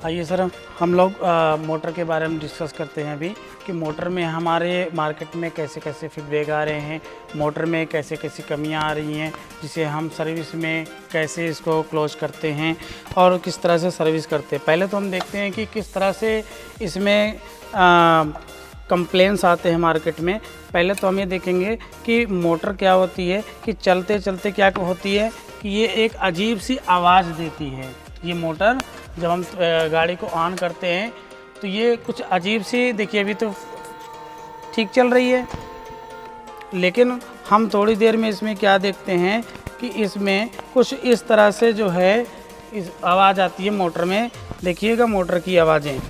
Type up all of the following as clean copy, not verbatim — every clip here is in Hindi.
आइए सर, हम लोग मोटर के बारे में डिस्कस करते हैं अभी कि मोटर में हमारे मार्केट में कैसे कैसे फीडबैक आ रहे हैं, मोटर में कैसे कैसी कमियां आ रही हैं, जिसे हम सर्विस में कैसे इसको क्लोज करते हैं और किस तरह से सर्विस करते हैं। पहले तो हम देखते हैं कि किस तरह से इसमें कंप्लेंट्स आते हैं मार्केट में। पहले तो हम ये देखेंगे कि मोटर क्या होती है, कि चलते चलते क्या होती है कि ये एक अजीब सी आवाज़ देती है। ये मोटर जब हम गाड़ी को ऑन करते हैं तो ये कुछ अजीब सी, देखिए अभी तो ठीक चल रही है, लेकिन हम थोड़ी देर में इसमें क्या देखते हैं कि इसमें कुछ इस तरह से जो है इस आवाज़ आती है मोटर में। देखिएगा मोटर की आवाज़ें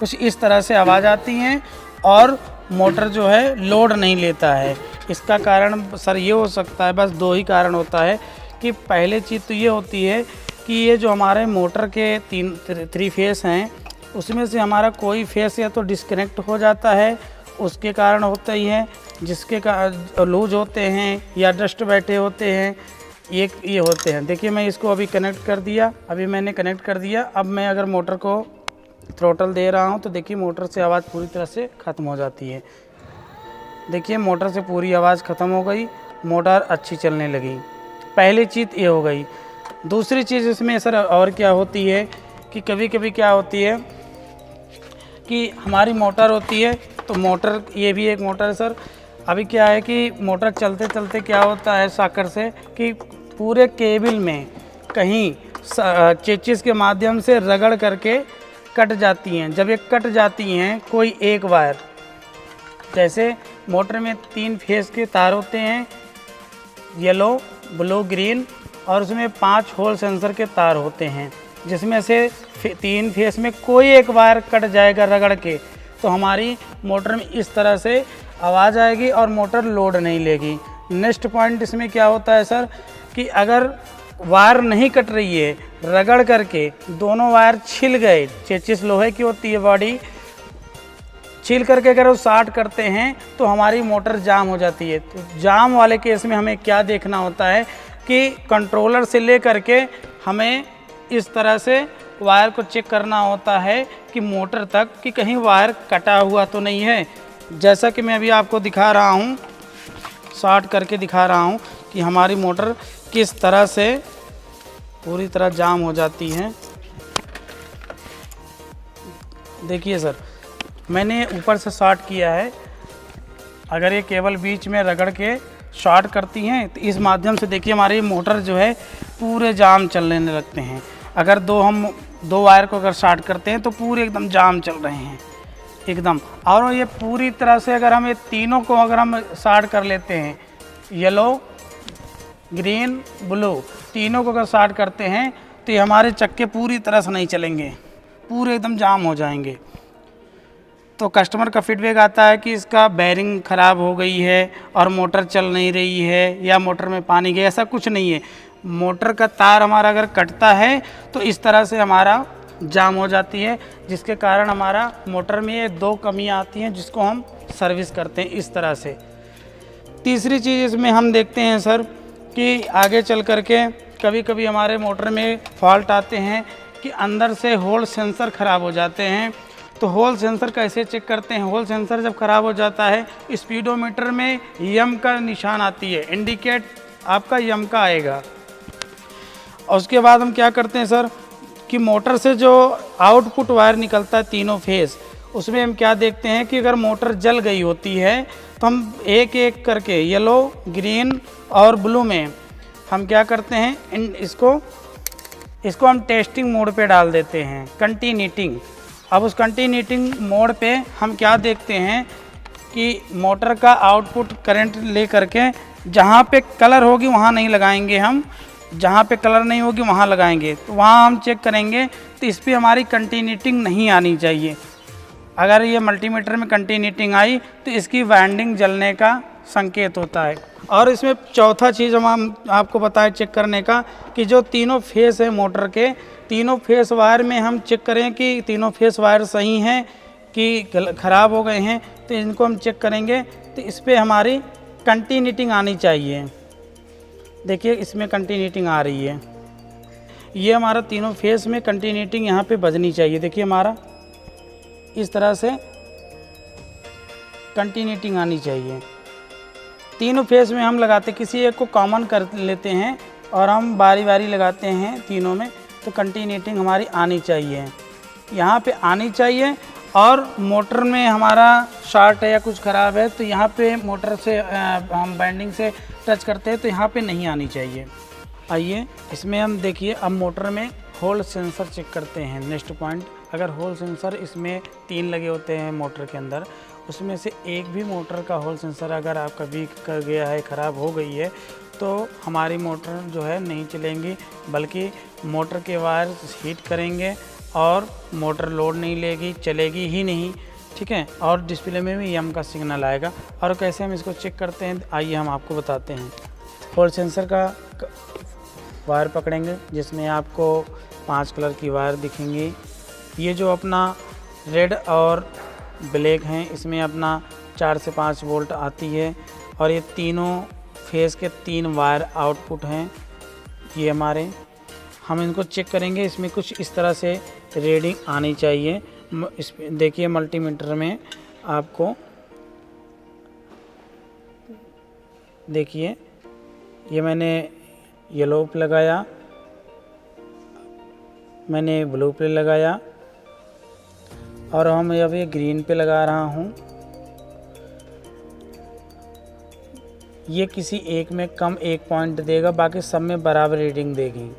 कुछ इस तरह से आवाज़ आती हैं और मोटर जो है लोड नहीं लेता है। इसका कारण सर ये हो सकता है, बस दो ही कारण होता है कि पहले चीज़ तो ये होती है कि ये जो हमारे मोटर के थ्री फेस हैं उसमें से हमारा कोई फेस या तो डिस्कनेक्ट हो जाता है, उसके कारण होता ही है, जिसके कारण लूज होते हैं या डस्ट बैठे होते हैं, ये होते हैं। देखिए मैं इसको अभी कनेक्ट कर दिया, अभी मैंने कनेक्ट कर दिया। अब मैं अगर मोटर को थ्रोटल दे रहा हूँ तो देखिए मोटर से आवाज़ पूरी तरह से ख़त्म हो जाती है। देखिए मोटर से पूरी आवाज़ ख़त्म हो गई, मोटर अच्छी चलने लगी। पहली चीज़ ये हो गई। दूसरी चीज़ इसमें सर और क्या होती है कि कभी कभी क्या होती है कि हमारी मोटर होती है, तो मोटर, ये भी एक मोटर है सर। अभी क्या है कि मोटर चलते चलते क्या होता है साकर से कि पूरे केबल में कहीं चेचिस के माध्यम से रगड़ करके कट जाती हैं। जब ये कट जाती हैं कोई एक वायर, जैसे मोटर में 3 फेस के तार होते हैं, येलो, ब्लू, ग्रीन, और उसमें 5 होल सेंसर के तार होते हैं, जिसमें से 3 फेस में कोई एक वायर कट जाएगा रगड़ के तो हमारी मोटर में इस तरह से आवाज़ आएगी और मोटर लोड नहीं लेगी। नेक्स्ट पॉइंट इसमें क्या होता है सर कि अगर वायर नहीं कट रही है, रगड़ करके दोनों वायर छिल गए, चेचिस लोहे की होती है बॉडी, छील करके अगर वो शॉर्ट करते हैं तो हमारी मोटर जाम हो जाती है। तो जाम वाले केस में हमें क्या देखना होता है कि कंट्रोलर से ले करके हमें इस तरह से वायर को चेक करना होता है कि मोटर तक कि कहीं वायर कटा हुआ तो नहीं है। जैसा कि मैं अभी आपको दिखा रहा हूँ, शॉर्ट करके दिखा रहा हूँ कि हमारी मोटर किस तरह से पूरी तरह जाम हो जाती है। देखिए सर, मैंने ऊपर से शॉर्ट किया है। अगर ये केबल बीच में रगड़ के शॉर्ट करती हैं तो इस माध्यम से देखिए हमारी मोटर जो है पूरे जाम चलने लगते हैं। अगर हम दो वायर को अगर शॉर्ट करते हैं तो पूरे एकदम जाम चल रहे हैं एकदम। और ये पूरी तरह से अगर हम ये तीनों को अगर हम शॉर्ट कर लेते हैं, येलो, ग्रीन, ब्लू, तीनों को अगर शॉर्ट करते हैं तो ये हमारे चक्के पूरी तरह से नहीं चलेंगे, पूरे एकदम जाम हो जाएंगे। तो कस्टमर का फीडबैक आता है कि इसका बेयरिंग ख़राब हो गई है और मोटर चल नहीं रही है या मोटर में पानी गया। ऐसा कुछ नहीं है। मोटर का तार हमारा अगर कटता है तो इस तरह से हमारा जाम हो जाती है, जिसके कारण हमारा मोटर में ये 2 कमियां आती हैं जिसको हम सर्विस करते हैं इस तरह से। तीसरी चीज़ इसमें हम देखते हैं सर कि आगे चल कर के कभी कभी हमारे मोटर में फॉल्ट आते हैं कि अंदर से होल सेंसर ख़राब हो जाते हैं। तो होल सेंसर कैसे चेक करते हैं? होल सेंसर जब ख़राब हो जाता है, स्पीडोमीटर में यम का निशान आती है, इंडिकेट आपका यम का आएगा। और उसके बाद हम क्या करते हैं सर कि मोटर से जो आउटपुट वायर निकलता है तीनों फेस, उसमें हम क्या देखते हैं कि अगर मोटर जल गई होती है तो हम एक एक करके येलो, ग्रीन और ब्लू में हम क्या करते हैं, इसको हम टेस्टिंग मोड पे डाल देते हैं, कंटिन्यूटिंग। अब उस कंटिन्यूटिंग मोड पे हम क्या देखते हैं कि मोटर का आउटपुट करंट ले करके जहाँ पे कलर होगी वहाँ नहीं लगाएंगे हम, जहाँ पे कलर नहीं होगी वहाँ लगाएंगे। तो वहाँ हम चेक करेंगे तो इस पर हमारी कंटिन्यूटिंग नहीं आनी चाहिए। अगर ये मल्टीमीटर में कंटिन्यूटिंग आई तो इसकी वाइंडिंग जलने का संकेत होता है। और इसमें चौथा चीज़ हम आपको बताएं चेक करने का कि जो तीनों फेस है मोटर के, तीनों फेस वायर में हम चेक करें कि तीनों फेस वायर सही हैं कि ख़राब हो गए हैं। तो इनको हम चेक करेंगे तो इस पर हमारी कंटिन्यूटिंग आनी चाहिए। देखिए इसमें कंटिन्यूटिंग आ रही है। ये हमारा तीनों फेस में कंटिन्यूटिंग यहाँ पे बजनी चाहिए। देखिए हमारा इस तरह से कंटिन्यूटिंग आनी चाहिए। तीनों फेस में हम लगाते, किसी एक को कॉमन कर लेते हैं और हम बारी बारी लगाते हैं तीनों में, तो कंटिन्यूटिंग हमारी आनी चाहिए, यहाँ पे आनी चाहिए। और मोटर में हमारा शॉर्ट है या कुछ ख़राब है तो यहाँ पे मोटर से हम बैंडिंग से टच करते हैं तो यहाँ पे नहीं आनी चाहिए। आइए इसमें हम देखिए अब मोटर में होल सेंसर चेक करते हैं। नेक्स्ट पॉइंट, अगर होल सेंसर इसमें 3 लगे होते हैं मोटर के अंदर, उसमें से एक भी मोटर का होल सेंसर अगर आपका वीक कर गया है, ख़राब हो गई है, तो हमारी मोटर जो है नहीं चलेंगी, बल्कि मोटर के वायर हीट करेंगे और मोटर लोड नहीं लेगी, चलेगी ही नहीं। ठीक है, और डिस्प्ले में भी यम का सिग्नल आएगा। और कैसे हम इसको चेक करते हैं, आइए हम आपको बताते हैं। होल सेंसर का वायर पकड़ेंगे जिसमें आपको 5 कलर की वायर दिखेंगी। ये जो अपना रेड और ब्लैक हैं, इसमें अपना 4 से 5 वोल्ट आती है। और ये तीनों फेस के 3 वायर आउटपुट हैं ये हमारे। हम इनको चेक करेंगे, इसमें कुछ इस तरह से रीडिंग आनी चाहिए। इस देखिए मल्टीमीटर में आपको देखिए, ये मैंने येलो पे लगाया, मैंने ब्लू पे लगाया और हम अब ये ग्रीन पे लगा रहा हूँ। ये किसी एक में कम 1 पॉइंट देगा, बाकी सब में बराबर रीडिंग देगी।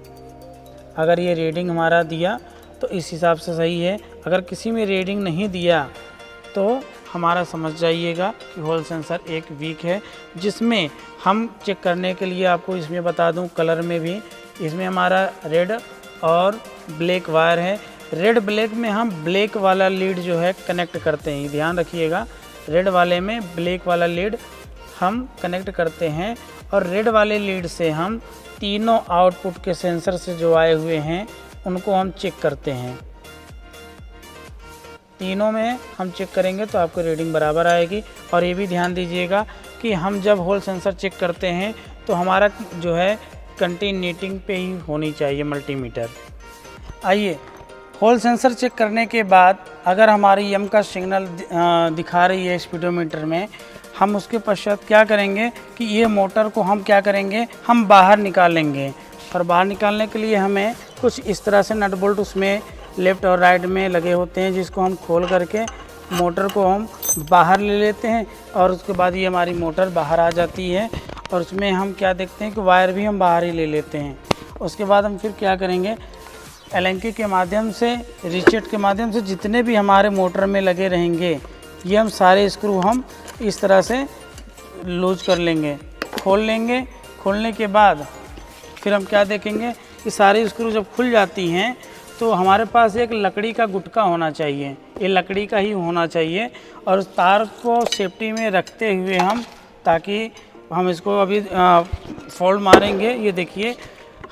अगर ये रीडिंग हमारा दिया तो इस हिसाब से सही है। अगर किसी में रीडिंग नहीं दिया तो हमारा समझ जाइएगा कि होल सेंसर एक वीक है। जिसमें हम चेक करने के लिए आपको इसमें बता दूं, कलर में भी इसमें हमारा रेड और ब्लैक वायर है। रेड ब्लैक में हम ब्लैक वाला लीड जो है कनेक्ट करते हैं, ध्यान रखिएगा। रेड वाले में ब्लैक वाला लीड हम कनेक्ट करते हैं और रेड वाले लीड से हम तीनों आउटपुट के सेंसर से जो आए हुए हैं उनको हम चेक करते हैं। तीनों में हम चेक करेंगे तो आपको रीडिंग बराबर आएगी। और ये भी ध्यान दीजिएगा कि हम जब होल सेंसर चेक करते हैं तो हमारा जो है कंटिन्यूटिंग पे ही होनी चाहिए मल्टीमीटर। आइए, होल सेंसर चेक करने के बाद अगर हमारी यम का सिग्नल दिखा रही है स्पीडोमीटर में, हम उसके पश्चात क्या करेंगे कि ये मोटर को हम क्या करेंगे, हम बाहर निकालेंगे। और बाहर निकालने के लिए हमें कुछ इस तरह से नट बोल्ट उसमें लेफ़्ट और राइट में लगे होते हैं, जिसको हम खोल करके मोटर को हम बाहर ले लेते हैं। और उसके बाद ये हमारी मोटर बाहर आ जाती है। और उसमें हम क्या देखते हैं कि वायर भी हम बाहर ही ले लेते हैं। उसके बाद हम फिर क्या करेंगे, एलेंकी के माध्यम से, रिचेट के माध्यम से जितने भी हमारे मोटर में लगे रहेंगे, ये हम सारे स्क्रू हम इस तरह से लूज कर लेंगे, खोल लेंगे। खोलने के बाद फिर हम क्या देखेंगे कि सारे स्क्रू जब खुल जाती हैं तो हमारे पास एक लकड़ी का गुटका होना चाहिए, ये लकड़ी का ही होना चाहिए। और उस तार को सेफ्टी में रखते हुए हम, ताकि हम इसको अभी फोल्ड मारेंगे, ये देखिए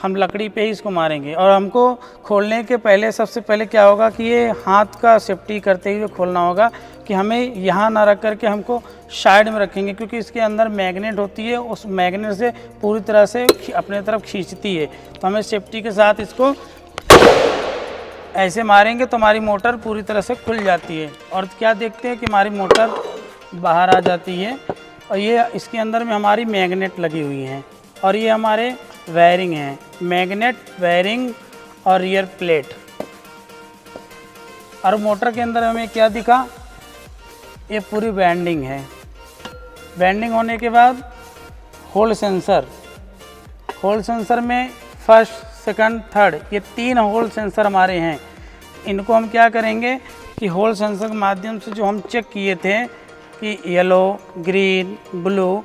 हम लकड़ी पे ही इसको मारेंगे। और हमको खोलने के पहले सबसे पहले क्या होगा कि ये हाथ का सेफ्टी करते हुए खोलना होगा, कि हमें यहाँ ना रख करके हमको साइड में रखेंगे, क्योंकि इसके अंदर मैग्नेट होती है, उस मैग्नेट से पूरी तरह से अपने तरफ खींचती है। तो हमें सेफ्टी के साथ इसको ऐसे मारेंगे तो हमारी मोटर पूरी तरह से खुल जाती है। और क्या देखते हैं कि हमारी मोटर बाहर आ जाती है। और ये इसके अंदर में हमारी मैग्नेट लगी हुई हैं और ये हमारे वायरिंग हैं, मैग्नेट, वायरिंग और रियर प्लेट। और मोटर के अंदर हमें क्या दिखा, ये पूरी बैंडिंग है। बैंडिंग होने के बाद होल सेंसर, होल सेंसर में फर्स्ट, सेकंड, थर्ड, ये 3 होल सेंसर हमारे हैं। इनको हम क्या करेंगे कि होल सेंसर के माध्यम से जो हम चेक किए थे कि येलो, ग्रीन, ब्लू,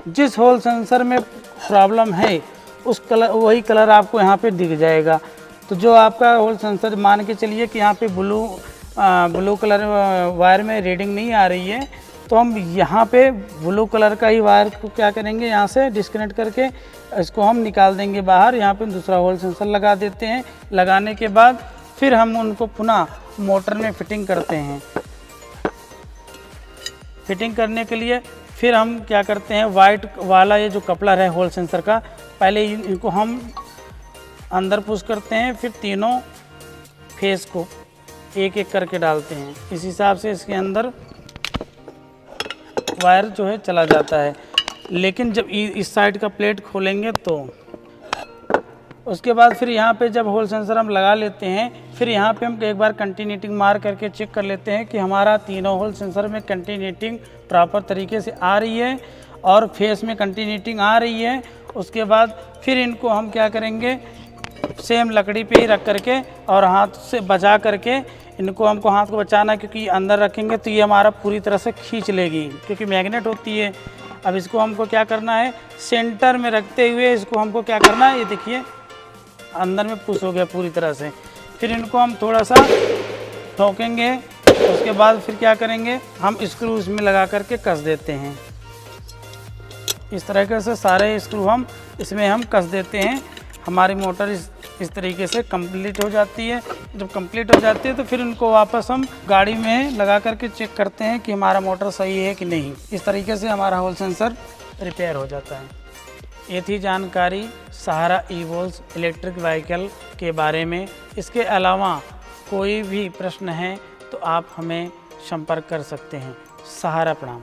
जिस होल सेंसर में प्रॉब्लम है उस कलर, वही कलर आपको यहाँ पे दिख जाएगा। तो जो आपका होल सेंसर, मान के चलिए कि यहाँ पे ब्लू कलर वायर में रीडिंग नहीं आ रही है, तो हम यहाँ पे ब्लू कलर का ही वायर को क्या करेंगे, यहाँ से डिस्कनेक्ट करके इसको हम निकाल देंगे बाहर। यहाँ पे दूसरा होल सेंसर लगा देते हैं। लगाने के बाद फिर हम उनको पुनः मोटर में फिटिंग करते हैं। फिटिंग करने के लिए फिर हम क्या करते हैं, वाइट वाला ये जो कपलर है होल सेंसर का, पहले इनको हम अंदर पुश करते हैं, फिर तीनों फेस को एक एक करके डालते हैं। इस हिसाब से इसके अंदर वायर जो है चला जाता है। लेकिन जब इस साइड का प्लेट खोलेंगे तो उसके बाद फिर यहाँ पे जब होल सेंसर हम लगा लेते हैं, फिर यहाँ पे हम एक बार कंटिन्यूटिंग मार करके चेक कर लेते हैं कि हमारा तीनों होल सेंसर में कंटिन्यूटिंग प्रॉपर तरीके से आ रही है और फेस में कंटिन्यूटिंग आ रही है। उसके बाद फिर इनको हम क्या करेंगे, सेम लकड़ी पे ही रख करके और हाथ से बचा करके, इनको हमको हाथ को बचाना है क्योंकि अंदर रखेंगे तो ये हमारा पूरी तरह से खींच लेगी क्योंकि मैग्नेट होती है। अब इसको हमको क्या करना है, सेंटर में रखते हुए इसको हमको क्या करना है, ये देखिए अंदर में पुश हो गया पूरी तरह से। फिर इनको हम थोड़ा सा ठोकेंगे, उसके बाद फिर क्या करेंगे, हम स्क्रू इसमें लगा करके कस देते हैं। इस तरीके से सारे स्क्रू हम इसमें हम कस देते हैं। हमारी मोटर इस तरीके से कंप्लीट हो जाती है। जब कंप्लीट हो जाती है तो फिर इनको वापस हम गाड़ी में लगा करके चेक करते हैं कि हमारा मोटर सही है कि नहीं। इस तरीके से हमारा होल सेंसर रिपेयर हो जाता है। ये थी जानकारी सहारा ई-वोल्स इलेक्ट्रिक व्हीकल के बारे में। इसके अलावा कोई भी प्रश्न है तो आप हमें संपर्क कर सकते हैं। सहारा प्रणाम।